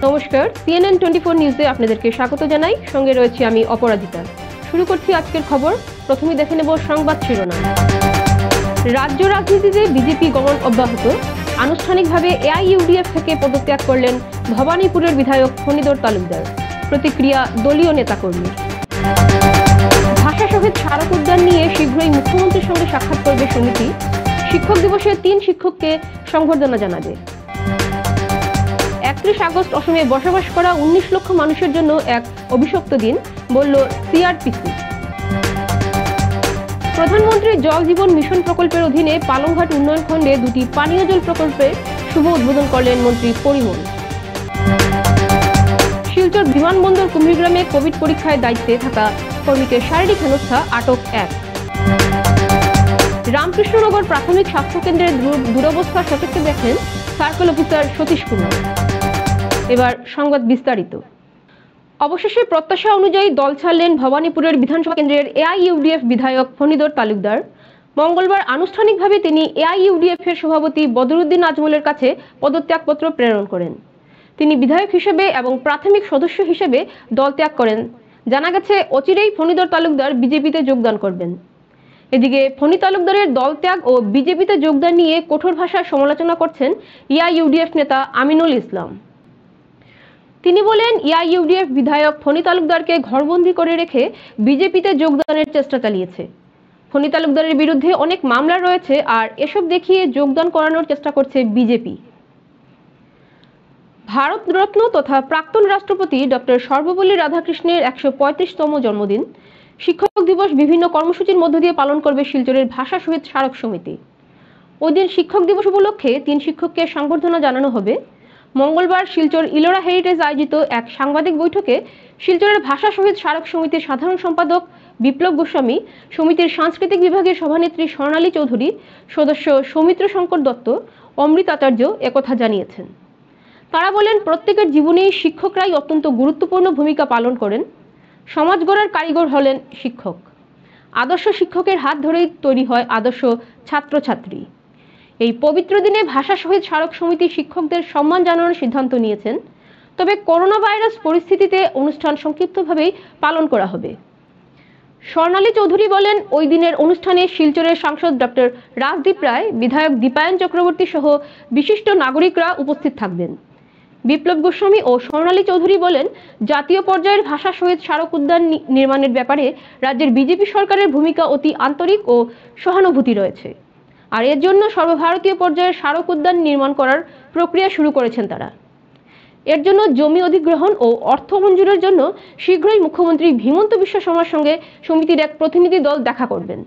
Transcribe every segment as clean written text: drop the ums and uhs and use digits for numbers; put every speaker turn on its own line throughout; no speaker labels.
নমস্কার, CNN 24 নিউজে আপনাদেরকে স্বাগত জানাই। সঙ্গে রয়েছে আমি অপরাজিতা। শুরু করছি আজকের খবর। প্রথমে দেখে নেব সংবাদ শিরোনাম। রাজ্য রাজনীতিতে বিজেপি গমন অব্যাহত। আনুষ্ঠানিকভাবে AIUDF থেকে পদত্যাগ করলেন ভবানীপুরের বিধায়ক ফণীধর তালুকদার। প্রতিক্রিয়া দলীয় নেতাকর্মীর। ভাষা শহীদ স্মারক উদ্যান নিয়ে শীঘ্রই মুখ্যমন্ত্রীর সঙ্গে সাক্ষাৎ করবে সমিতি। শিক্ষক দিবসে 3 শিক্ষককে সংবর্ধনা জানাবে। 31 আগস্ট অসমে বসবাস করা 19 লক্ষ মানুষের জন্য এক অভিশপ্ত দিন, বলল CRPC। প্রধানমন্ত্রী জল জীবন মিশন প্রকল্পের অধীনে পালংঘাট উন্নয়ন খণ্ডে 2টি পানীয় জল প্রকল্পের শুভ উদ্বোধন করলেন মন্ত্রী পরিমল। শিলচর বিমানবন্দর কুম্ভীগ্রামে কোভিড পরীক্ষায় দায়িত্বে থাকা কর্মীকে শারীরিক হেনস্থা, আটক 1। রামকৃষ্ণনগর প্রাথমিক স্বাস্থ্যকেন্দ্রের দুরবস্থা সচক্ষে দেখেন সার্কেল অফিসার সতীশ কুমার। এবার সংবাদ বিস্তারিত। অবশেষে প্রত্যাশা অনুযায়ী দল ছাড়লেন ভবানীপুরের বিধানসভা কেন্দ্রের AIUDF বিধায়ক ফণীধর তালুকদার। মঙ্গলবার আনুষ্ঠানিকভাবে তিনি AIUDF এর সভাপতি বদরুদ্দিন আজমলের কাছে পদত্যাগপত্র প্রেরণ করেন। তিনি বিধায়ক হিসেবে এবং প্রাথমিক সদস্য হিসেবে দল ত্যাগ করেন। জানা গেছে, অচিরেই ফণীধর তালুকদার বিজেপিতে যোগদান করবেন। এদিকে ফণী তালুকদারের দল ত্যাগ ও বিজেপিতে যোগদান নিয়ে কঠোর ভাষায় সমালোচনা করছেন AIUDF নেতা আমিনুল ইসলাম। তিনি বলেন, AIUDF বিধায়ক ফণী তালুকদারকে ঘরবন্দি করে রেখে বিজেপিতে যোগদানের চেষ্টা চালিয়েছে। ফণী তালুকদারের বিরুদ্ধে অনেক মামলা রয়েছে, আর এসব দেখিয়ে যোগদান করানোর চেষ্টা করছে বিজেপি। ভারতরত্ন তথা প্রাক্তন রাষ্ট্রপতি ডক্টর সর্বপল্লী রাধাকৃষ্ণের 135তম জন্মদিন। শিক্ষক দিবস বিভিন্ন কর্মসূচির মধ্য দিয়ে পালন করবে শিলচরের ভাষা শহীদ স্মারক সমিতি। ওই দিন শিক্ষক দিবস উপলক্ষে 3 শিক্ষককে সংবর্ধনা জানানো হবে। মঙ্গলবার শিলচর ইলোরা হেরিটেজ আয়োজিত এক সাংবাদিক বৈঠকে শিলচরের ভাষা শহীদ স্মারক সমিতির সাধারণ সম্পাদক বিপ্লব গোস্বামী, সমিতির সাংস্কৃতিক বিভাগের সভানেত্রী স্বর্ণালী চৌধুরী, সদস্য সৌমিত্র শঙ্কর দত্ত, অমৃত আচার্য একথা জানিয়েছেন। তারা বলেন, প্রত্যেকের জীবনেই শিক্ষকরাই অত্যন্ত গুরুত্বপূর্ণ ভূমিকা পালন করেন। সমাজ গড়ার কারিগর হলেন শিক্ষক। আদর্শ শিক্ষকের হাত ধরেই তৈরি হয় আদর্শ ছাত্রছাত্রী। এই পবিত্র দিনে ভাষা শহীদ স্মারক সমিতি শিক্ষকদের সম্মান জানানোর সিদ্ধান্ত নিয়েছেন। তবে করোনা ভাইরাস পরিস্থিতিতে অনুষ্ঠান সংক্ষিপ্তভাবেই পালন করা হবে। স্বর্ণালী চৌধুরী বলেন, ওই দিনের অনুষ্ঠানে শিলচরের সাংসদ ডক্টর রাজদীপ রায়, বিধায়ক দীপায়ন চক্রবর্তী সহ বিশিষ্ট নাগরিকরা উপস্থিত থাকবেন। বিপ্লব গোস্বামী ও স্বর্ণালী চৌধুরী বলেন, জাতীয় পর্যায়ের ভাষা শহীদ স্মারক উদ্যান নির্মাণের ব্যাপারে রাজ্যের বিজেপি সরকারের ভূমিকা অতি আন্তরিক ও সহানুভূতি রয়েছে, আর এর জন্য সর্বভারতীয় পর্যায়ে স্মারক উদ্যান নির্মাণ করার প্রক্রিয়া শুরু করেছেন তারা। এর জন্য জমি অধিগ্রহণ ও অর্থ মঞ্জুরের জন্য শীঘ্রই মুখ্যমন্ত্রী হিমন্ত বিশ্ব শর্মার সঙ্গে সমিতির এক প্রতিনিধি দল দেখা করবেন।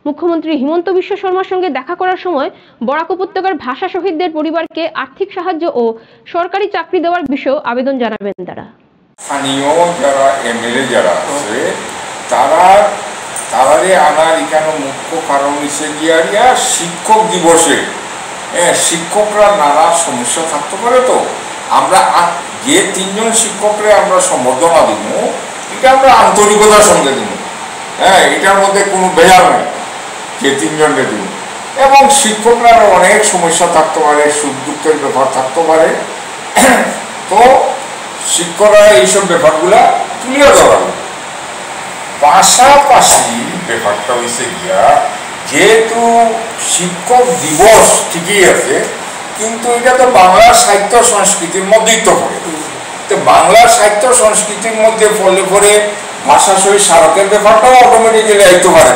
মুখ্যমন্ত্রী হিমন্ত বিশ্ব শর্মার সঙ্গে দেখা করার সময় বরাক উপত্যকার ভাষা শহীদদের পরিবারকে আর্থিক সাহায্য ও সরকারি চাকরি দেওয়ার বিষয়ে আবেদন জানাবেন তারা।
স্থানীয় যারা MLA যারা আছে তারারে আনার এখানে মুখ্য কারণ হচ্ছে গিয়া শিক্ষক দিবসে শিক্ষকরা নানা সমস্যা থাকতে পারে। তো আমরা যে 3 জন শিক্ষকরে আমরা সম্বর্ধনা দিব, এটা আমরা আন্তরিকতার সঙ্গে দিব। এটার মধ্যে কোনো বেজার নেই যে 3 জনকে দিব। এবং শিক্ষকরা অনেক সমস্যা থাকতে পারে, সুখ দুঃখের ব্যাপার থাকতে পারে। তো শিক্ষকরা এইসব ব্যাপারগুলা তুলে ধরা। পাশাপাশি ব্যাপারটা হয়েছে গিয়া, যেহেতু শিক্ষক দিবস ঠিকই আছে, কিন্তু এটা তো বাংলা সাহিত্য সংস্কৃতির মধ্যেই তো পড়ে। তো বাংলা সাহিত্য সংস্কৃতির মধ্যে পড়লে পরে ভাষা শহীদ স্মারকের ব্যাপারটাও অটোমেটিক্যালি আইতে পারে।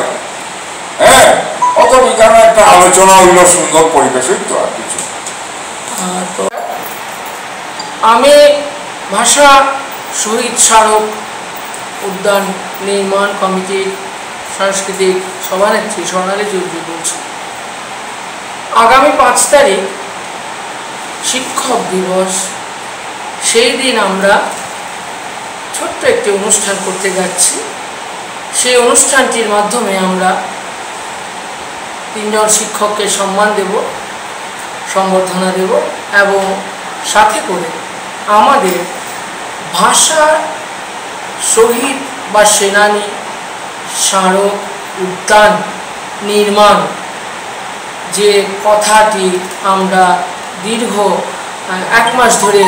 অত এখানে একটা আলোচনা হইল, সুন্দর পরিবেশ হইতো, আর কিছু।
আমি ভাষা শহীদ স্মারক উদ্যান নির্মাণ কমিটির সাংস্কৃতিক সভানেত্রী স্বর্ণালী চৌধুরী বলছি। আগামী 5 তারিখ শিক্ষক দিবস, সেই দিন আমরা ছোট্ট একটি অনুষ্ঠান করতে যাচ্ছি। সেই অনুষ্ঠানটির মাধ্যমে আমরা 3 জন শিক্ষককে সম্মান দেব, সম্বর্ধনা দেব, এবং সাথে করে আমাদের ভাষা শহীদ বা সেনানী স্মারক উদ্যান নির্মাণ যে কথাটি আমরা দীর্ঘ 1 মাস ধরে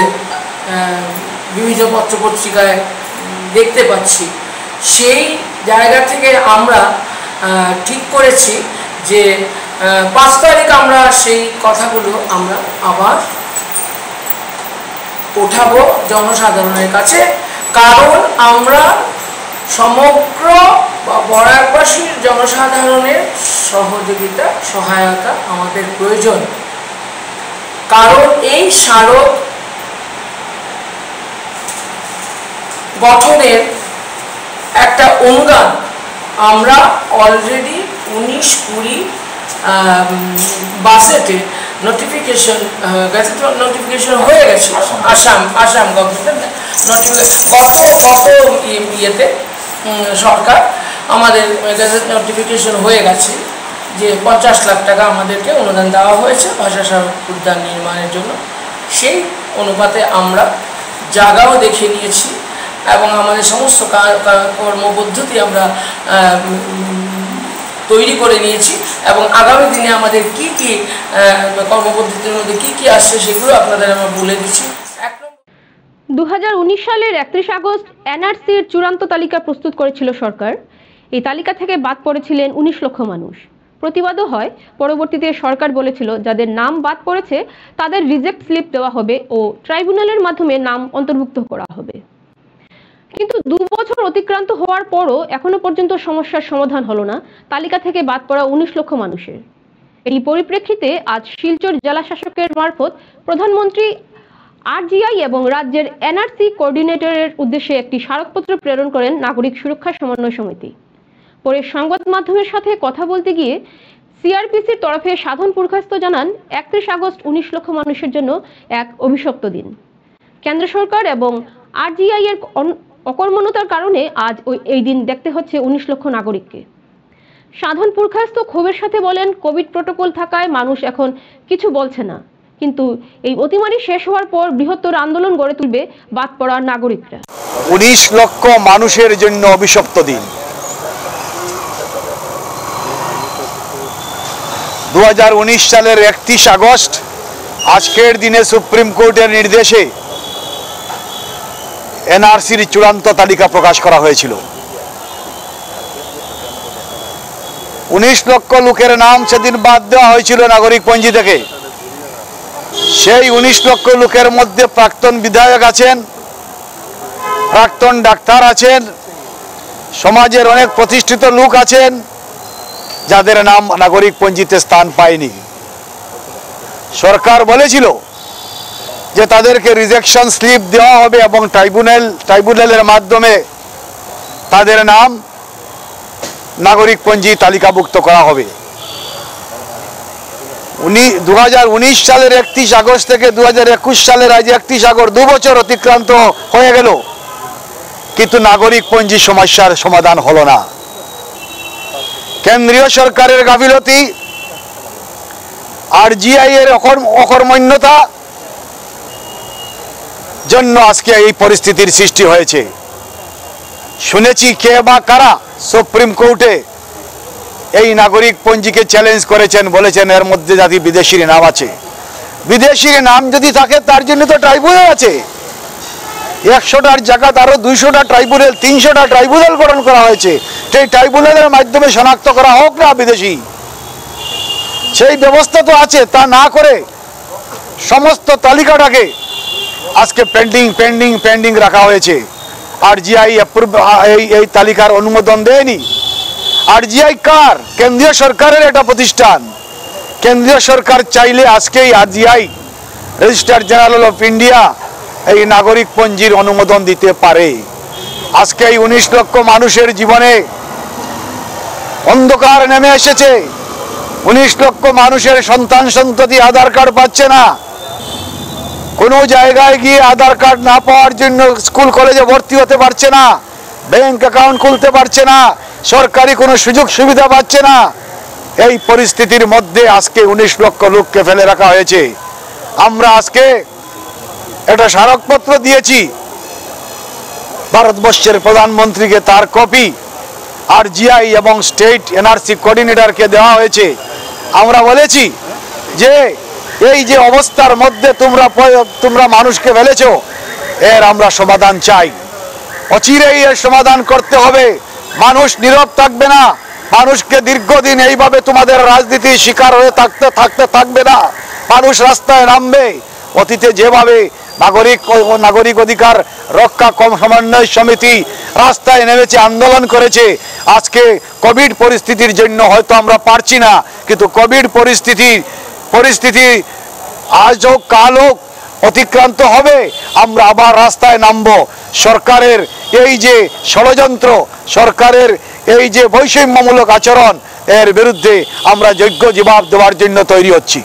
বিভিন্ন পত্রপত্রিকায় দেখতে পাচ্ছি। সেই জায়গা থেকে আমরা ঠিক করেছি যে 5 তারিখ আমরা সেই কথাগুলো আমরা আবার ওঠাবো জনসাধারণের কাছে, কারণ আমরা সমগ্র বরাকবাসীর জনসাধারণের সহযোগিতা সহায়তা আমাদের প্রয়োজন। কারণ এই স্মারক গঠনের একটা অনুদান আমরা অলরেডি 19-20 বাজেটে নোটিফিকেশন নোটিফিকেশন হয়ে গেছে। আসাম গভর্নমেন্টের গত ইয়েতে সরকার আমাদের গ্যাজেট নোটিফিকেশন হয়ে গেছে যে 50 লাখ টাকা আমাদেরকে অনুদান দেওয়া হয়েছে ভাষা স্মারক উদ্যান নির্মাণের জন্য। সেই অনুপাতে আমরা জায়গাও দেখে নিয়েছি এবং আমাদের সমস্ত কর্মপদ্ধতি আমরা তৈরি করে নিয়েছি এবং আগামী দিনে আমাদের কি কি কর্মপদ্ধতির মধ্যে কি কি আসছে সেগুলো আপনাদের আমরা বলে দিচ্ছি।
2019 সালের 31 আগস্ট এনআরসির চূড়ান্ত তালিকা প্রস্তুত করেছিল সরকার। এই তালিকা থেকে বাদ পড়েছিলেন 19 লক্ষ মানুষ। প্রতিবাদও হয়। পরবর্তীতে সরকার বলেছিল যাদের নাম বাদ পড়েছে তাদের রিজেক্ট স্লিপ দেওয়া হবে ও ট্রাইব্যুনালের মাধ্যমে নাম অন্তর্ভুক্ত করা হবে। কিন্তু 2 বছর অতিক্রান্ত হওয়ার পরও এখনো পর্যন্ত সমস্যার সমাধান হলো না তালিকা থেকে বাদ পড়া 19 লক্ষ মানুষের। এই পরিপ্রেক্ষিতে আজ শিলচর জেলা শাসকের মারফত প্রধানমন্ত্রী আরজিআই এবং রাজ্যের এনআরসি কোঅর্ডিনেটরের উদ্দেশ্যে একটি স্মারকপত্র প্রেরণ করেন নাগরিক সুরক্ষা সমন্বয় সমিতি। পরে সংবাদ মাধ্যমের সাথে কথা বলতে গিয়ে সিআরপিসির তরফে সাধারণ পুরখাস্ত জানান 31 আগস্ট 19 লক্ষ মানুষের জন্য এক অভিশপ্ত দিন। কেন্দ্র সরকার এবং আরজিআই এর অকর্মণ্যতার কারণে আজ এই দিন দেখতে হচ্ছে 19 লক্ষ নাগরিককে। সাধারণ পুরখাস্ত ক্ষোভের সাথে বলেন কোভিড প্রোটোকল থাকায় মানুষ এখন কিছু বলছে না, কিন্তু এই অতিমারি শেষ হওয়ার পর বৃহত্তর আন্দোলন গড়ে তুলবে বাদ পড়া নাগরিকরা।
19 লক্ষ মানুষের জন্য অভিশপ্ত দিন। 2019 সালের 31 আগস্ট আজকের দিনে সুপ্রিম কোর্টের নির্দেশে এনআরসির চূড়ান্ত তালিকা প্রকাশ করা হয়েছিল। 19 লক্ষ লোকের নাম সেদিন বাদ দেওয়া হয়েছিল নাগরিকপঞ্জি থেকে। সেই 19 লক্ষ লোকের মধ্যে প্রাক্তন বিধায়ক আছেন, প্রাক্তন ডাক্তার আছেন, সমাজের অনেক প্রতিষ্ঠিত লোক আছেন যাদের নাম নাগরিকপঞ্জিতে স্থান পায়নি। সরকার বলেছিল যে তাদেরকে রিজেকশন স্লিপ দেওয়া হবে এবং ট্রাইব্যুনালের মাধ্যমে তাদের নাম নাগরিকপঞ্জি তালিকাভুক্ত করা হবে। 2019 সালের 31 আগস্ট থেকে 2021 সালের আজ 31 আগস্ট 2 বছর অতিক্রান্ত হয়ে গেল, কিন্তু নাগরিকপঞ্জি সমস্যার সমাধান হলো না। কেন্দ্রীয় সরকারের গাফিলতি, আরজিআই এর অকর্মণ্যতা জন্য আজকে এই পরিস্থিতির সৃষ্টি হয়েছে। শুনেছি কে বা কারা সুপ্রিম কোর্টে এই নাগরিকপঞ্জিকে চ্যালেঞ্জ করেছেন, বলেছেন এর মধ্যে যদি বিদেশির নাম আছে। বিদেশির নাম যদি থাকে তার জন্য তো ট্রাইব্যুনাল আছে। 100টার জায়গায় আরো 200টা ট্রাইব্যুনাল, 300টা ট্রাইব্যুনাল গঠন করা হয়েছে। সেই ট্রাইব্যুনালের মাধ্যমে শনাক্ত করা হোক না বিদেশি, সেই ব্যবস্থা তো আছে। তা না করে সমস্ত তালিকাটাকে আজকে পেন্ডিং রাখা হয়েছে। আরজিআই এই তালিকার অনুমোদন দেয়নি। আরজিআই কার? কেন্দ্রীয় সরকারের এটা প্রতিষ্ঠান। কেন্দ্রীয় সরকার চাইলে আজকেই আরজিআই রেজিস্ট্রার জেনারেল অফ ইন্ডিয়া এই নাগরিকপঞ্জির অনুমোদন দিতে পারে। আজকে এই 19 লক্ষ মানুষের জীবনে অন্ধকার নেমে এসেছে। 19 লক্ষ মানুষের সন্তান সন্ততি আধার কার্ড পাচ্ছে না। কোনো জায়গায় গিয়ে আধার কার্ড না পাওয়ার জন্য স্কুল কলেজে ভর্তি হতে পারছে না, ব্যাংক অ্যাকাউন্ট খুলতে পারছে না, সরকারি কোনো সুযোগ সুবিধা পাচ্ছে না। এই পরিস্থিতির মধ্যে আজকে 19 লক্ষ লোককে ফেলে রাখা হয়েছে। আমরা আজকে একটা স্মারকপত্র দিয়েছি ভারতবর্ষের প্রধানমন্ত্রীকে, তার কপি আরজিআই এবং স্টেট এনআরসি কোঅর্ডিনেটরকে দেওয়া হয়েছে। আমরা বলেছি যে এই যে অবস্থার মধ্যে তোমরা মানুষকে ফেলেছো, এর আমরা সমাধান চাই। অচিরেই এর সমাধান করতে হবে। মানুষ নীরব থাকবে না। মানুষকে দীর্ঘদিন এইভাবে তোমাদের রাজনীতির শিকার হয়ে থাকবে না। মানুষ রাস্তায় নামবে। অতীতে যেভাবে নাগরিক অধিকার রক্ষা সমন্বয় সমিতি রাস্তায় নেমেছে, আন্দোলন করেছে, আজকে কোভিড পরিস্থিতির জন্য হয়তো আমরা পারছি না, কিন্তু কোভিড পরিস্থিতি আজ হোক কাল হোক অতিক্রান্ত হবে, আমরা আবার রাস্তায় নামবো। সরকারের এই যে ষড়যন্ত্র, সরকারের এই যে বৈষম্যমূলক আচরণ, এর বিরুদ্ধে আমরা যোগ্য জবাব দেওয়ার জন্য তৈরি হচ্ছি।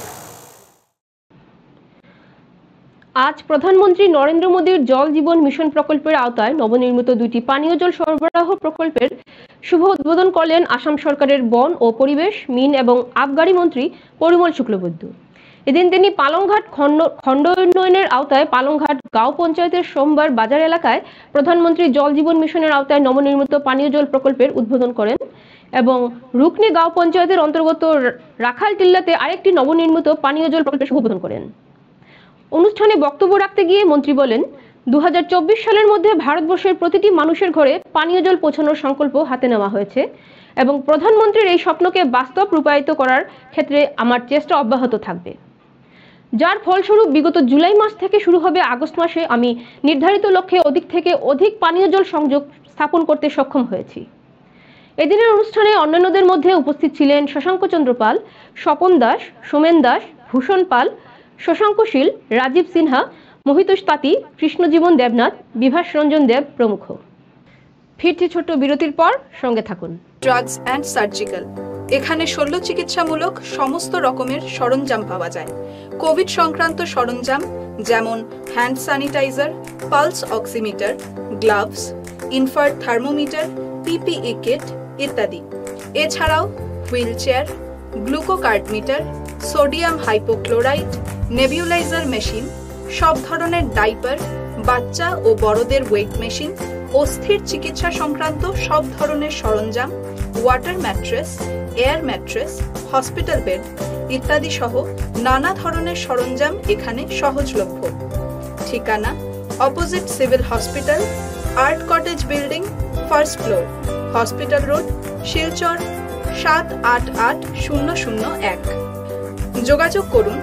আজ প্রধানমন্ত্রী নরেন্দ্র মোদীর জল জীবন মিশন প্রকল্পের আওতায় নবনির্মিত 2টি পানীয় জল সরবরাহ প্রকল্পের শুভ উদ্বোধন করলেন আসাম সরকারের বন ও পরিবেশ, মিন এবং আবগারি মন্ত্রী পরিমল শুক্লবৈদ্য। এদিন তিনি পালংঘাট খণ্ড উন্নয়নের আওতায় পালংঘাট গাঁও পঞ্চায়েতের সোমবার বাজার এলাকায় প্রধানমন্ত্রী জল জীবন মিশনের আওতায় নবনির্মিত পানীয় জল প্রকল্পের উদ্বোধন করেন এবং রুকনি গাঁও পঞ্চায়েতের অন্তর্গত রাখাল টিল্লাতে আরেকটি নবনির্মিত পানীয় জল প্রকল্পের শুভ উদ্বোধন করেন। অনুষ্ঠানে বক্তব্য রাখতে গিয়ে মন্ত্রী বলেন, 2024 সালের মধ্যে ভারতবর্ষের প্রতিটি মানুষের ঘরে পানীয় জল পৌঁছানোর সংকল্প হাতে নেওয়া হয়েছে এবং প্রধানমন্ত্রীর এই স্বপ্নকে বাস্তব রূপায়িত করার ক্ষেত্রে আমার চেষ্টা অব্যাহত থাকবে, যার ফলস্বরূপ বিগত জুলাই মাস থেকে শুরু হবে আগস্ট মাসে আমি নির্ধারিত লক্ষ্যে অধিক থেকে অধিক পানীয় জল সংযোগ স্থাপন করতে সক্ষম হয়েছি। এদিনের অনুষ্ঠানে অন্যান্যদের মধ্যে উপস্থিত ছিলেন শশাঙ্ক চন্দ্র পাল, স্বপন দাস, সোমেন দাস, ভূষণ পাল, শশাঙ্ক শীল, রাজীব সিনহা, মোহিতোষ তাঁতি, কৃষ্ণজীবন দেবনাথ, বিভাস রঞ্জন দেব প্রমুখ। ফিরছি ছোট্ট বিরতির পর, সঙ্গে থাকুন।
ড্রাগস অ্যান্ড সার্জিক্যাল, এখানে শল্য চিকিৎসামূলক সমস্ত রকমের সরঞ্জাম পাওয়া যায়। কোভিড সংক্রান্ত সরঞ্জাম যেমন hand sanitizer, pulse oximeter, gloves, infrared thermometer, PPE kit ইত্যাদি। এছাড়াও wheelchair, glucocard meter, sodium hypochlorite, nebulizer machine, সব ধরনের ডাইপার, বাচ্চা ও বড়দের ওয়েট মেশিন, অস্থির চিকিৎসা সংক্রান্ত সব ধরনের সরঞ্জাম, water mattress, air mattress, hospital bed ইত্যাদি সহ নানা ধরনের সরঞ্জাম এখানে সহজলভ্য। ঠিকানা opposite civil hospital, art cottage building, first floor, hospital road, Silchar 788001। যোগাযোগ করুন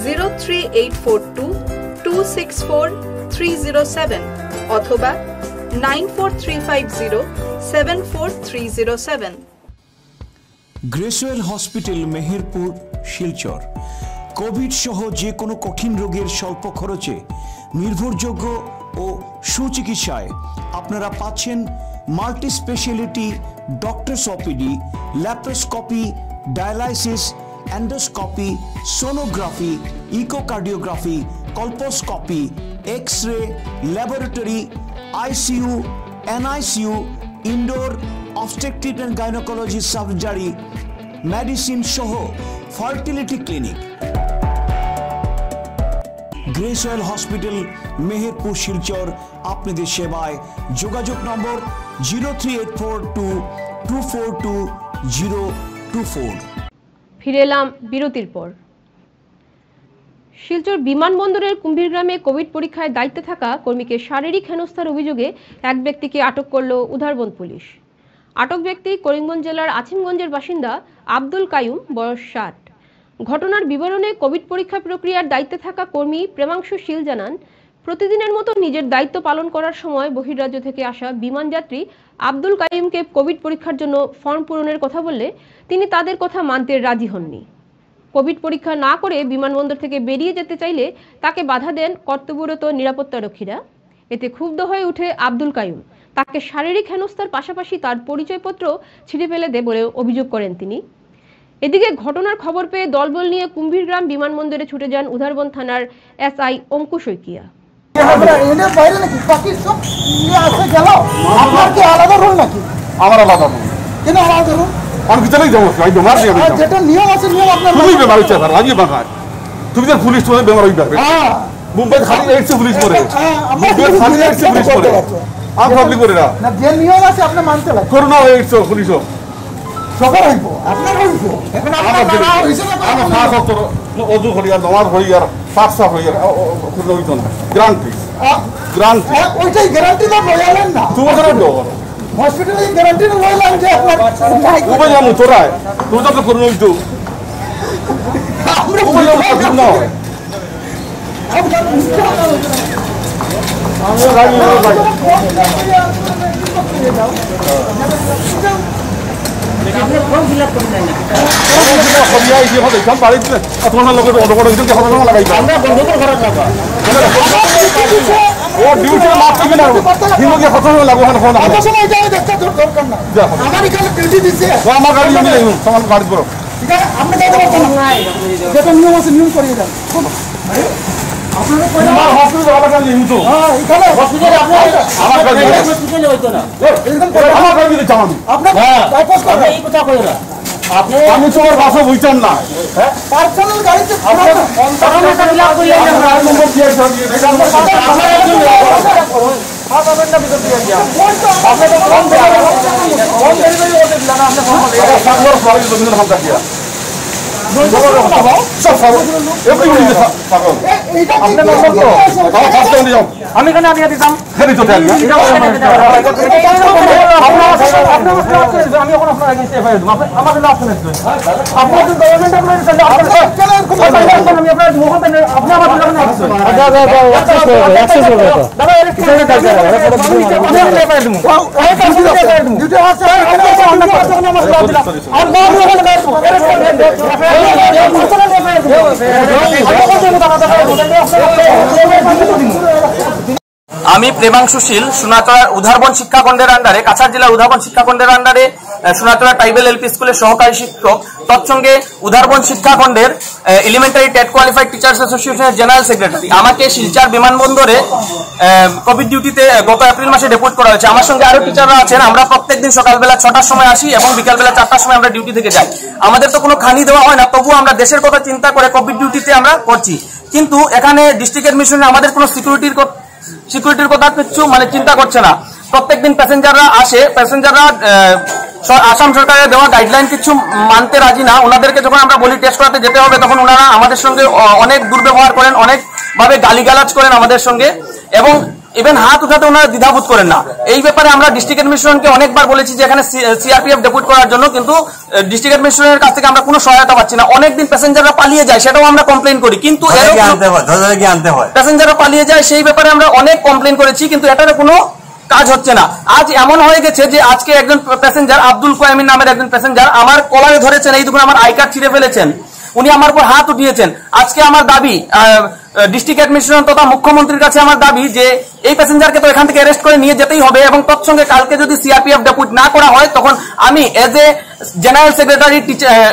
03842264307 অথবা 9435074307।
গ্রেসওয়েল হসপিটাল, মেহেরপুর, শিলচর। কোভিড সহ যে কোনো কঠিন রোগের স্বল্প খরচে নির্ভরযোগ্য ও সুচিকিৎসায় আপনারা পাচ্ছেন multi speciality doctors OPD, laparoscopy, dialysis, endoscopy, sonography, echocardiography, colposcopy, X-ray, laboratory, ICU, NICU, indoor obstetric and gynaecology surgery, medicine সহ fertility clinic. Gracewell hospital, Meherpur, Silchar আপনাদের সেবায়। যোগাযোগ নম্বর 03842242024।
ফিরে এলাম বিরতির পর। শিলচর বিমানবন্দরের কুম্ভীরগ্রামে কোভিড পরীক্ষায় দায়িত্বে থাকা কর্মীকে শারীরিক হেনস্থার অভিযোগে এক ব্যক্তিকে আটক করল উধারবন্দ পুলিশ। আটক ব্যক্তি করিমগঞ্জ জেলার আছিমগঞ্জের বাসিন্দা আব্দুল কাইয়ুম, বয়স 60। ঘটনার বিবরণে কোভিড পরীক্ষা প্রক্রিয়ার দায়িত্বে থাকা কর্মী প্রেমাংশু শীল জানান, প্রতিদিনের মতো নিজের দায়িত্ব পালন করার সময় বহির্রাজ্য থেকে আসা বিমান যাত্রী আব্দুল কাইয়ুমকে কোভিড পরীক্ষার জন্য ফর্ম পূরণের কথা বললে তিনি তাদের কথা মানতে রাজি হননি। কোভিড পরীক্ষা না করে বিমানবন্দর থেকে বেরিয়ে যেতে চাইলে তাকে বাধা দেন কর্তব্যরত নিরাপত্তারক্ষীরা। এতে ক্ষুব্ধ হয়ে উঠে আব্দুল কাইয়ুম। তাকে শারীরিক হেনস্থার পাশাপাশি তার পরিচয়পত্র ছিঁড়ে ফেলে দেয় বলে অভিযোগ করেন তিনি। এদিকে ঘটনার খবর পেয়ে দলবল নিয়ে কুম্ভীরগ্রাম বিমানবন্দরে ছুটে যান উধারবন্দ থানার এসআই অঙ্কুশ শইকিয়া।
আমার আলাদা কেন আলাদা রুম? আমি ভিতরেই যাবো, বেমার যেটা নিয়ম আছে নিয়ম আপনার তুমি বেমার হচ্ছে স্যার, আমি বাঙাল তুমি তো পুলিশ তোমাদের বেমার হইবে। মুম্বাই খালি এইডস পুলিশ করে, মুম্বাই খালি এইডস পুলিশ করে, আমি পাবলিক করে না। যে নিয়ম আছে আপনি মানতে লাগে, করোনা এইডস পুলিশ সকাল হইব আপনার হইব। এখন আমরা না হইছে না, আমরা খাস হতো ওযু করি আর নমাজ পড়ি আর পাক সাফ হই আর কোনো হইতো না। গ্রান্ট প্লিজ গ্রান্ট
ওইটাই গ্যারান্টি তো বলেন না
তুমি তো দাও
হসপিটালে গ্যারান্টি তো বললাম যে আপনার
তুমি জানো তোরা তুমি তো করুন তো
আমরা
তুমি জানো না আমরা রাজি
আপনি ফর্ম ফিল আপ করে দেন না
সবিয়া এই হবে কাম বাড়ি দিলে তোমার লোকের অডকড় দিতে হবে না লাগাইবা
আমরা বন্ধ করে ঘরে যাবো
ও ডিউটি মাফ করবে না হিমকে কথা লাগবে না ফোন
আমার সময় যাই দেখতে দরকার না আমার এখানে ডিউটি দিছে
ও আমার গাড়ি নিয়ে যাই সামান গাড়ি করো
ঠিক আছে আপনি যাইতে পারছেন না যেটা নিয়ম আছে নিয়ম করিয়ে দেন আপনারা কই
আমার হসপিটালে যাওয়া লাগে কিন্তু
হ্যাঁ এখানে হসপিটালে আপনি
আমার গাড়ি
হসপিটালে হইতো না
একদম আমার গাড়ি দিতে চাও আমি
আপনি বাইপাস করেন এই কথা কই না আপনি
আমি তোমার ভাষা বুঝতাম না
হ্যাঁ পার্সোনাল গাড়িতে
আপনার
টাকা লাভ করি আমরা
নম্বর দিয়ে এটা আমার সাথে
আমার একজন আপনাদের না বিকল্প দিয়ে দিও আপনি তো ফোন ডেলিভারি অর্ডার দিলেন আপনি ফোন
সাগর ফ্লাইট জমিন হাম কাটিয়া সব সাগর এভরিবডি সাগর
এইটা
আপনি নম্বর তো আমার ফার্স্ট টাইম যাও
আমি কেন আনিয়ে দিতাম
হেরি তো দেন
আমি এখন আপনার আগে এফআইআর দেব আমাদের লাভ শুনে আপনার তো গভর্নমেন্ট আপনার সাথে আমি আপনার মোহন আপনি আমার সাথে আসছেন অ্যাক্সেস করবে তো দাদা এর কি আমি আপনার এফআইআর দেব আমি কাছে এফআইআর দেব ডিউটি আছে অন্য কাছে আমার লাভ দিলাম আর বাদ ওখানে গাড়ি
আমি প্রেমাংশুশীল সোনাতলার উধারবন শিক্ষাখণ্ডের আন্ডারে কাছাড় জেলার উধারবন শিক্ষাখণ্ডের আন্ডারে সোনাতলা ট্রাইবেল এলপি স্কুলের সহকারী শিক্ষক তৎসঙ্গে উধারবন শিক্ষাখণ্ডের এলিমেন্টারি টেট কোয়ালিফাইড টিচার্স অ্যাসোসিয়েশনের জেনারেল সেক্রেটারি আমাকে শিলচর বিমানবন্দরে কোভিড ডিউটিতে গত এপ্রিল মাসে ডেপুট করা হয়েছে। আমার সঙ্গে আরো টিচাররা আছেন। আমরা প্রত্যেকদিন সকালবেলা 6টার সময় আসি এবং বিকালবেলা 4টার সময় আমরা ডিউটি থেকে যাই। আমাদের তো কোনো খানি দেওয়া হয় না, তবুও আমরা দেশের কথা চিন্তা করে কোভিড ডিউটিতে আমরা করছি। কিন্তু এখানে ডিস্ট্রিক্ট অ্যাডমিশনে আমাদের কোনো সিকিউরিটির কথা কিছু চিন্তা করছে না। প্রত্যেকদিন প্যাসেঞ্জাররা আসে, প্যাসেঞ্জাররা আসাম সরকারের দেওয়া গাইডলাইন কিছু মানতে রাজি না। ওনাদেরকে যখন আমরা বলি টেস্ট করাতে যেতে হবে, তখন ওনারা আমাদের সঙ্গে অনেক দুর্ব্যবহার করেন, অনেকভাবে গালিগালাজ করেন আমাদের সঙ্গে, এবং ইভেন হাত উঠাতে ওনারা দ্বিধাবোধ করেন না। এই ব্যাপারে আমরা ডিস্ট্রিক্ট অ্যাডমিনিস্ট্রেশনকে অনেকবার বলেছি যে এখানে সিআরপিএফ ডেপুট করার জন্য, কিন্তু ডিস্ট্রিক্ট অ্যাডমিনিস্ট্রেশনের কাছ থেকে আমরা কোনো সহায়তা পাচ্ছি না। অনেকদিন প্যাসেঞ্জাররা পালিয়ে যায়, সেটাও আমরা কমপ্লেন করি, কিন্তু প্যাসেঞ্জাররা পালিয়ে যায়, সেই ব্যাপারে আমরা অনেক কমপ্লেন করেছি, কিন্তু এটার কোনো কাজ হচ্ছে না। আজ এমন হয়ে গেছে যে আজকে একজন প্যাসেঞ্জার, আব্দুল কোয়ামিন নামের একজন প্যাসেঞ্জার আমার কলারে ধরেছেন, এই দুপুরে আমার আই কার্ড ছিঁড়ে ফেলেছেন, উনি আমার উপর হাত উঠিয়েছেন। আজকে আমার দাবি, ডিস্ট্রিক্ট অ্যাডমিনিস্ট্রেশন তথা মুখ্যমন্ত্রীর কাছে আমার দাবি যে এই প্যাসেঞ্জারকে তো এখান থেকে অ্যারেস্ট করে নিয়ে যেতেই হবে, এবং তৎসঙ্গে কালকে যদি সিআরপিএফ ডেপুট না করা হয়, তখন আমি as a general secretary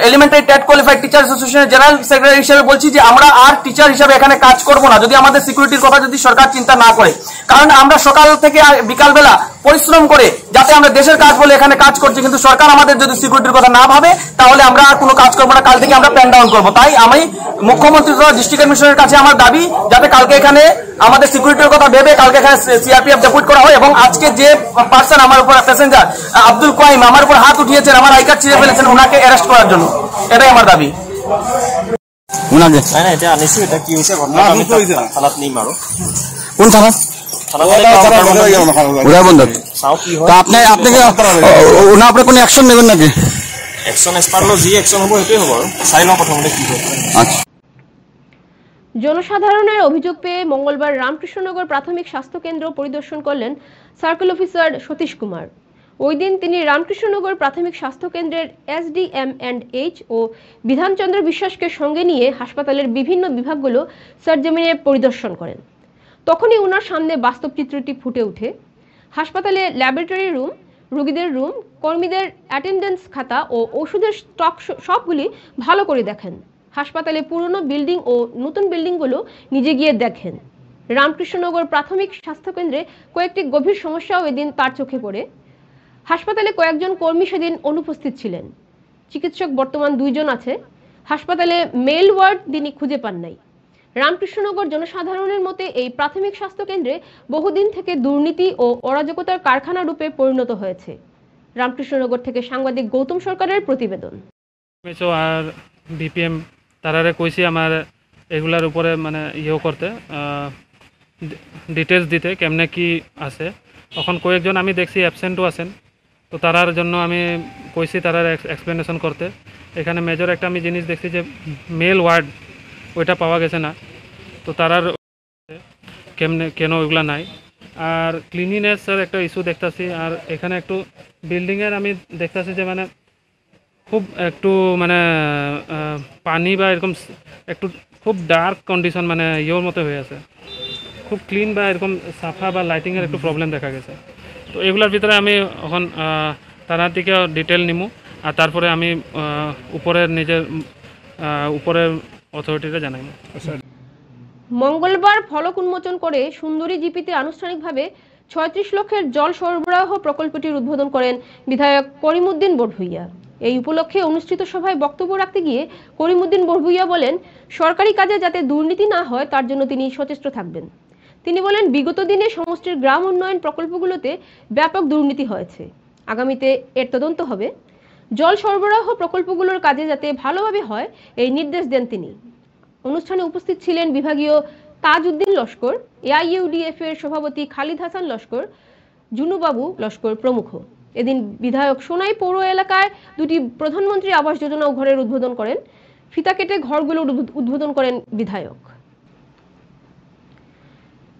elementary TET qualified teacher অ্যাসোসিয়েশনের জেনারেল সেক্রেটারি হিসেবে বলছি যে আমরা আর টিচার হিসেবে এখানে কাজ করব না, যদি আমাদের সিকিউরিটির কথা যদি সরকার চিন্তা না করে। কারণ আমরা সকাল থেকে বিকালবেলা পরিশ্রম করে যাতে আমরা দেশের কাজ বলে এখানে কাজ করছি, কিন্তু সরকার আমাদের যদি সিকিউরিটির কথা না ভাবে, তাহলে আমরা আর কোনো কাজ করবো না। কাল থেকে আমরা প্যান ডাউন করবো। তাই আমি মুখ্যমন্ত্রী তথা ডিস্ট্রিক্ট অ্যাডমিনিস্ট্রেশনের কাছে আমার দাবি, যাতে কালকে এখানে আমাদের সিকিউরিটির কথা ভেবে কালকে এখানে সিআরপিএফ ডেপুট করা হয়, এবং আজকে যে পার্সন আমার উপর প্যাসেঞ্জার আব্দুল কোয়াইম আমার উপর হাত উঠিয়েছেন, আমার আই কার্ড ছিঁড়ে ফেলেছেন, ওনাকে অ্যারেস্ট করার জন্য, এটাই আমার দাবি।
আপনার কোনো অ্যাকশন নেবেন নাকি?
জনসাধারণের অভিযোগ পেয়ে মঙ্গলবার রামকৃষ্ণনগর প্রাথমিক স্বাস্থ্য কেন্দ্র পরিদর্শন করলেন সার্কেল অফিসার সতীশ কুমার। ওই দিন তিনি রামকৃষ্ণনগর প্রাথমিক স্বাস্থ্য কেন্দ্রের SDM&H ও বিধানচন্দ্র বিশ্বাসকে সঙ্গে নিয়ে হাসপাতালের বিভিন্ন বিভাগগুলো সরজমিনে পরিদর্শন করেন। তখনই ওনার সামনে বাস্তব চিত্রটি ফুটে ওঠে। হাসপাতালে ল্যাবরেটরি রুম, রোগীদের রুম, কর্মীদের অ্যাটেন্ডেন্স খাতা ও ওষুধের স্টক সবগুলি ভালো করে দেখেন। হাসপাতালে পুরনো বিল্ডিং ও নতুন বিল্ডিংগুলো নিজে গিয়ে দেখেন। রামকৃষ্ণনগর প্রাথমিক স্বাস্থ্যকেন্দ্রে কয়েকটি গভীর সমস্যাও এদিন তার চোখে পড়ে। হাসপাতালে কয়েকজন কর্মী সেদিন অনুপস্থিত ছিলেন। চিকিৎসক বর্তমান 2 জন আছে। হাসপাতালে মেল ওয়ার্ড তিনি খুঁজে পান নাই। রামকৃষ্ণনগর জনসাধারণের মতে এই প্রাথমিক স্বাস্থ্যকেন্দ্রে বহুদিন থেকে দুর্নীতি ও অরাজকতার কারখানা রূপে পরিণত হয়েছে। রামকৃষ্ণনগর থেকে সাংবাদিক গৌতম সরকারের প্রতিবেদন।
আর বিপিএম তারারে কইছি আমার এগুলার উপরে ইয়েও করতে ডিটেলস দিতে কেমনে কি আছে। এখন কয়েকজন আমি দেখছি অ্যাবসেন্টও আছেন, তো তারার জন্য আমি কইছি তারার এক্সপ্লেনেশন করতে। এখানে মেজর একটা আমি জিনিস দেখছি যে মেল ওয়ার্ড ওইটা পাওয়া গেছে না, তো তারার কেমনে কেন ওইগুলা নাই। আর ক্লিনিনেসের একটা ইস্যু দেখতেছি। আর এখানে একটু বিল্ডিংয়ের আমি দেখতেছি যে মানে খুব একটু মানে পানি বা এরকম একটু খুব ডার্ক কন্ডিশন, মানে ইয়োর মতো হয়ে আছে, খুব ক্লিন বা এরকম সাফা বা লাইটিংয়ের একটু প্রবলেম দেখা গেছে। তো এগুলোর ভিতরে আমি এখন তারা থেকে ডিটেল নিমু, আর তারপরে আমি উপরের নিজের উপরের অথরিটিটা জানাইব।
মঙ্গলবার ফলক উন্মোচন করে সুন্দরী জিপিতে আনুষ্ঠানিকভাবে ৩৬ লক্ষের জল সরবরাহ প্রকল্পটির উদ্বোধন করেন বিধায়ক করিমউদ্দিন বড়ভুইয়া। এই উপলক্ষে অনুষ্ঠিত সভায় বক্তব্য রাখতে গিয়ে করিমউদ্দিন বড়ভুইয়া বলেন, সরকারি কাজে যাতে দুর্নীতি না হয় তার জন্য তিনি সচেষ্ট থাকবেন। তিনি বলেন, বিগত দিনে সমষ্টির গ্রাম উন্নয়ন প্রকল্পগুলোতে ব্যাপক দুর্নীতি হয়েছে, আগামীতে এর তদন্ত হবে। জল সরবরাহ প্রকল্পগুলোর কাজে যাতে ভালোভাবে হয় এই নির্দেশ দেন তিনি। অনুষ্ঠানে উপস্থিত ছিলেন বিভাগীয় তাজউদ্দিন লস্কর, এআইইউডিএফ এর সভাপতি খালিদ হাসান লস্কর, জুনুবাবু লস্কর প্রমুখ। এদিন বিধায়ক সোনাই পৌর এলাকায় দুটি প্রধানমন্ত্রী আবাস যোজনা ঘরের উদ্বোধন করেন। ফিতা কেটে ঘরগুলোর উদ্বোধন করেন বিধায়ক।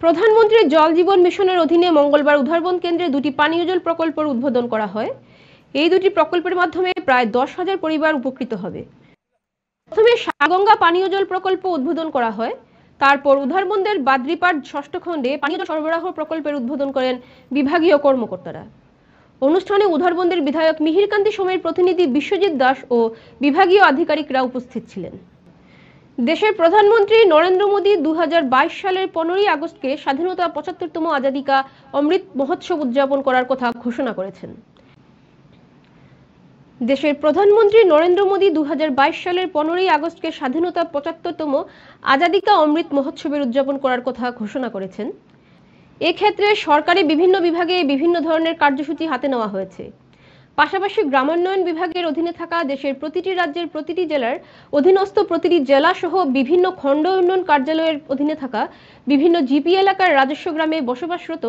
প্রধানমন্ত্রী জল জীবন মিশনের অধীনে মঙ্গলবার উধারবন কেন্দ্রে দুটি পানীয় জল প্রকল্পের উদ্বোধন করা হয়। এই দুটি প্রকল্পের মাধ্যমে প্রায় 10,000 পরিবার উপকৃত হবে। প্রথমে সাগঙ্গা পানীয় জল প্রকল্প উদ্বোধন করা হয়, তারপর উধারবন্দের বাদ্রিপাড় ৬ষ্ঠ খণ্ডে পানীয় জল সরবরাহ প্রকল্পের উদ্বোধন করেন বিভাগীয় কর্মকর্তারা। অনুষ্ঠানে উধারবন্দের বিধায়ক মিহিরকান্তি সোমের প্রতিনিধি বিশ্বজিৎ দাস ও বিভাগীয় আধিকারিকরা উপস্থিত ছিলেন। দেশের প্রধানমন্ত্রী নরেন্দ্র মোদী 2022 সালের 15ই আগস্টকে স্বাধীনতা 75তম আজাদিকা অমৃত মহোৎসব উদযাপন করার কথা ঘোষণা করেছেন। দেশের প্রধানমন্ত্রী নরেন্দ্র মোদী 2022 সালের 15ই আগস্টকে স্বাধীনতা 75তম আজাদিকা অমৃত মহোৎসবের উদযাপন করার কথা ঘোষণা করেছেন। এক্ষেত্রে সরকারি বিভিন্ন বিভাগে বিভিন্ন ধরনের কার্যসূচি হাতে নেওয়া হয়েছে। পাশাপাশি গ্রামোন্নয়ন বিভাগের অধীনে থাকা দেশের প্রতিটি রাজ্যের প্রতিটি জেলার অধীনস্থ প্রতিটি জেলা সহ বিভিন্ন খণ্ড উন্নয়ন কার্যালয়ের অধীনে থাকা বিভিন্ন জিপি এলাকার রাজস্ব গ্রামে বসবাসরত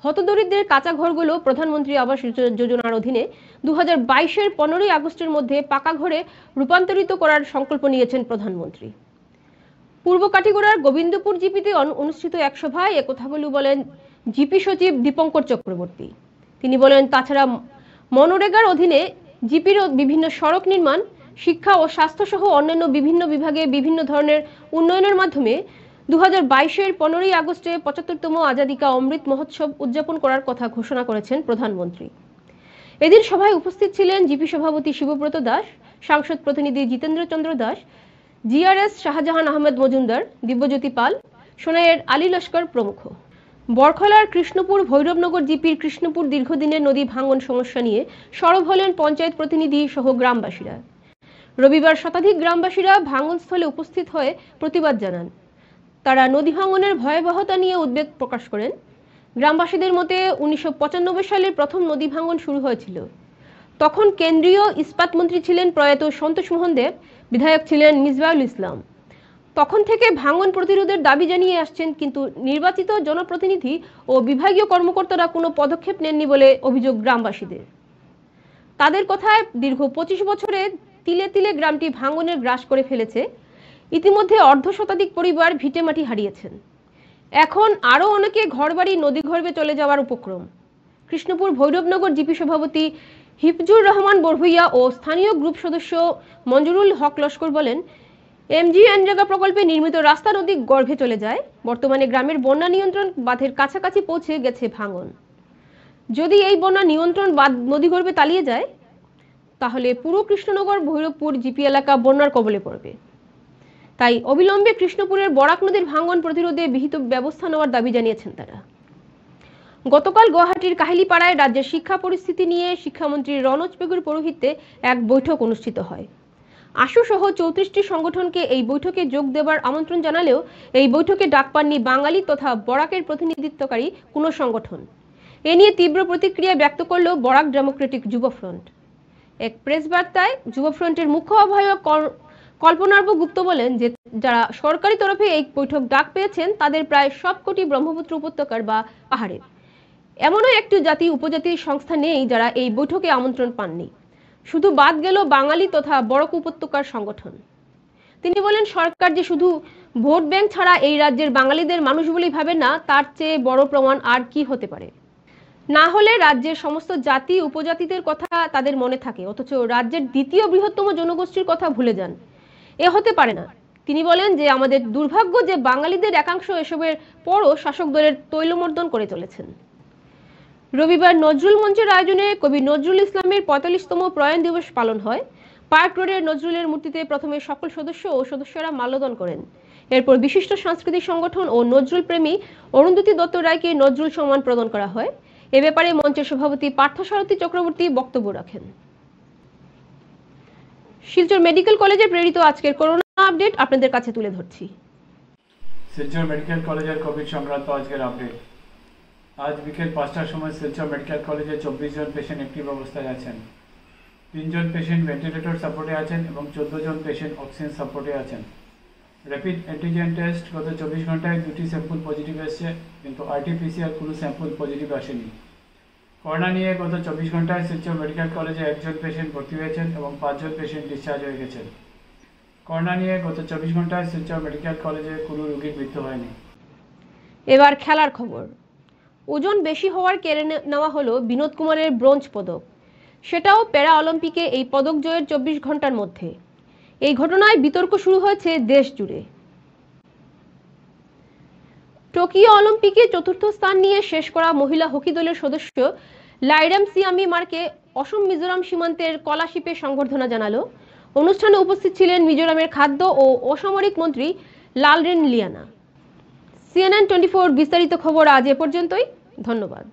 হতদরিদ্রের কাঁচা ঘরগুলো প্রধানমন্ত্রী আবাস যোজনার অধীনে 2022-এর 15ই আগস্টের মধ্যে পাকা ঘরে রূপান্তরিত করার সংকল্প নিয়েছেন প্রধানমন্ত্রী। পূর্ব কাটিগড়ার গোবিন্দপুর জিপিতে অনুষ্ঠিত এক সভায় একথা বলেন জিপি সচিব দীপঙ্কর চক্রবর্তী। তিনি বলেন, তাছাড়া মনরেগার অধীনে জিপির বিভিন্ন সড়ক নির্মাণ, শিক্ষা ও স্বাস্থ্য সহ অন্যান্য বিভিন্ন বিভাগে বিভিন্ন ধরনের উন্নয়নের মাধ্যমে 2022-এর 15ই আগস্টে 75তম আজাদিকা অমৃত মহোৎসব উদযাপন করার কথা ঘোষণা করেছেন প্রধানমন্ত্রী। এদিন সভায় উপস্থিত ছিলেন জিপি সভাপতি শিবব্রত দাস, সাংসদ প্রতিনিধি জিতেন্দ্র চন্দ্র দাস, জিআরএস শাহজাহান আহমেদ মজুমদার, দিব্যজ্যোতি পাল, সোনাইয়ের আলী লস্কর প্রমুখ। বরখলার কৃষ্ণপুর ভৈরবনগর জিপির কৃষ্ণপুর দীর্ঘদিনের নদী ভাঙন সমস্যা নিয়ে সরব হলেন পঞ্চায়েত প্রতিনিধি সহ গ্রামবাসীরা। রবিবার শতাধিক গ্রামবাসীরা ভাঙনস্থলে উপস্থিত হয়ে প্রতিবাদ জানান। তারা নদী ভাঙনের ভয়াবহতা নিয়ে উদ্বেগ প্রকাশ করেন। গ্রামবাসীদের মতে 1995 সালে প্রথম নদী ভাঙন শুরু হয়েছিল। তখন কেন্দ্রীয় ইস্পাত মন্ত্রী ছিলেন প্রয়াত সন্তোষ মোহন দেব, বিধায়ক ছিলেন মিসবাহুল ইসলাম। তখন থেকে ভাঙন প্রতিরোধের দাবি জানিয়ে আসছেন, কিন্তু নির্বাচিত জনপ্রতিনিধি ও বিভাগীয় কর্মকর্তারা কোনো পদক্ষেপ নেননি বলে অভিযোগ গ্রামবাসীদের। তাদের কথায় দীর্ঘ 25 বছরে তিলে তিলে গ্রামটি ভাঙনের গ্রাস করে ফেলেছে। ইতিমধ্যে অর্ধশতাধিক পরিবার ভিটেমাটি হারিয়েছেন। এখন আরও অনেকে ঘরবাড়ি নদী গর্ভে চলে যাওয়ার উপক্রম। কৃষ্ণপুর ভৈরবনগর জিপি সভাপতি হিফজুর রহমান বড়ভুইয়া ও স্থানীয় গ্রুপ সদস্য মঞ্জুরুল হক লস্কর বলেন, এমজিএনরেগা প্রকল্পে নির্মিত রাস্তা নদী গর্ভে চলে যায়। বর্তমানে গ্রামের বন্যা নিয়ন্ত্রণ বাঁধের কাছাকাছি পৌঁছে গেছে ভাঙন। যদি এই বন্যা নিয়ন্ত্রণ বাঁধ নদী গর্ভে তলিয়ে যায় তাহলে পুরো কৃষ্ণনগর ভৈরবপুর জিপি এলাকা বন্যার কবলে পড়বে। তাই অবিলম্বে কৃষ্ণপুরের বরাক নদীর ভাঙন প্রতিরোধে বিহিত ব্যবস্থা নেওয়ার দাবি জানিয়েছেন তারা। গতকাল গুয়াহাটির কাহিলিপাড়ায় রাজ্যের শিক্ষা পরিস্থিতি নিয়ে শিক্ষামন্ত্রী রনোজ পেগুর পৌরোহিত্যে এক বৈঠক অনুষ্ঠিত হয়। আশু সহ 34টি সংগঠনকে এই বৈঠকে যোগ দেবার আমন্ত্রণ জানালেও এই বৈঠকে ডাক পাননি বাঙালি তথা বরাকের প্রতিনিধিত্বকারী কোনো সংগঠন। এ নিয়ে তীব্র প্রতিক্রিয়া ব্যক্ত করল বরাক ডেমোক্রেটিক যুব ফ্রন্ট। এক প্রেস বার্তায় যুব ফ্রন্টের মুখ্য আহ্বায়ক কল্পনার্ব গুপ্ত বলেন যে যারা সরকারি তরফে এই বৈঠক ডাক পেয়েছেন তাদের প্রায় সবকটি ব্রহ্মপুত্র উপত্যকার বা পাহাড়ের। এমনও একটি জাতি উপজাতির সংস্থা নেই যারা এই বৈঠকে আমন্ত্রণ পাননি। শুধু বাদ গেল বাঙালি তথা বড়ক উপত্যকার সংগঠন। তিনি বলেন সরকার যে শুধু ভোট ব্যাংক ছাড়া এই রাজ্যের বাঙালিদের মানুষ বলেই ভাবে না, তার চেয়ে বড় প্রমাণ আর কি হতে পারে। না হলে রাজ্যের সমস্ত জাতি উপজাতিদের কথা তাদের মনে থাকে, অথচ রাজ্যের দ্বিতীয় বৃহত্তম জনগোষ্ঠীর কথা ভুলে যান। এ হতে পারে না। তিনি বলেন যে আমাদের দুর্ভাগ্য যে বাঙালিদের একাংশ এসবের পরও শাসক দলের তৈলমর্দন করে চলেছেন। রবিবার নজরুল মঞ্চের আয়োজনে কবি নজরুল ইসলামের ৪৫তম প্রয়াণ দিবস পালন হয়। পার্ক রোডের নজরুলের মূর্তিতে প্রথমে সকল সদস্য ও সদস্যরা মাল্যদান করেন। এরপর বিশিষ্ট সাংস্কৃতিক সংগঠন ও নজরুল প্রেমী অরুন্ধতী দত্ত রায়কে নজরুল সম্মান প্রদান করা হয়। এ ব্যাপারে মঞ্চের সভাপতি পার্থসারথী চক্রবর্তী বক্তব্য রাখেন। শিলচর মেডিকেল কলেজে প্রেরিত আজকের করোনা আপডেট আপনাদের কাছে তুলে ধরছি।
শিলচর মেডিকেল কলেজের কোভিড সংক্রান্ত আজকের আপডেট। আজ বিকেল ৫টার সময় শিলচর মেডিকেল কলেজে ২৪ জন পেশেন্ট অ্যাক্টিভ অবস্থায় আছেন। ৩ জন পেশেন্ট ভেন্টিলেটর সাপোর্টে আছেন এবং ১৪ জন পেশেন্ট অক্সিজেন সাপোর্টে আছেন। র্যাপিড অ্যান্টিজেন টেস্ট গত ২৪ ঘন্টায় ২টি স্যাম্পল পজিটিভ এসেছে, কিন্তু আরটিপিসিআর কোনো স্যাম্পল পজিটিভ আসেনি। করোনা নিয়ে গত ২৪ ঘন্টায় শিলচর মেডিকেল কলেজে ১ পেশেন্ট ভর্তি হয়েছেন এবং ৫ জন পেশেন্ট ডিসচার্জ হয়ে গেছেন। করোনা নিয়ে গত ২৪ ঘন্টায় শিলচর মেডিকেল কলেজে কোনো রোগীর মৃত্যু হয়নি।
এবার খেলার খবর। ওজন বেশি হওয়ার কেড়ে নেওয়া হলো বিনোদ কুমারের ব্রোঞ্জ পদক, সেটাও প্যারা অলিম্পিকে এই পদক জয়ের ২৪ ঘন্টার মধ্যে। এই ঘটনায় বিতর্ক শুরু হয়েছে দেশ জুড়ে। টোকিও অলিম্পিকে ৪র্থ স্থান নিয়ে শেষ করা মহিলা হকি দলের সদস্য লাইরাম সিয়ামি মারকে অসম মিজোরাম সীমান্তের কলাশিপে সংবর্ধনা জানালো। অনুষ্ঠানে উপস্থিত ছিলেন মিজোরামের খাদ্য ও অসামরিক মন্ত্রী লালরেন লিয়ানা। CNN24 বিস্তারিত খবর আজ এ পর্যন্তই। ধন্যবাদ।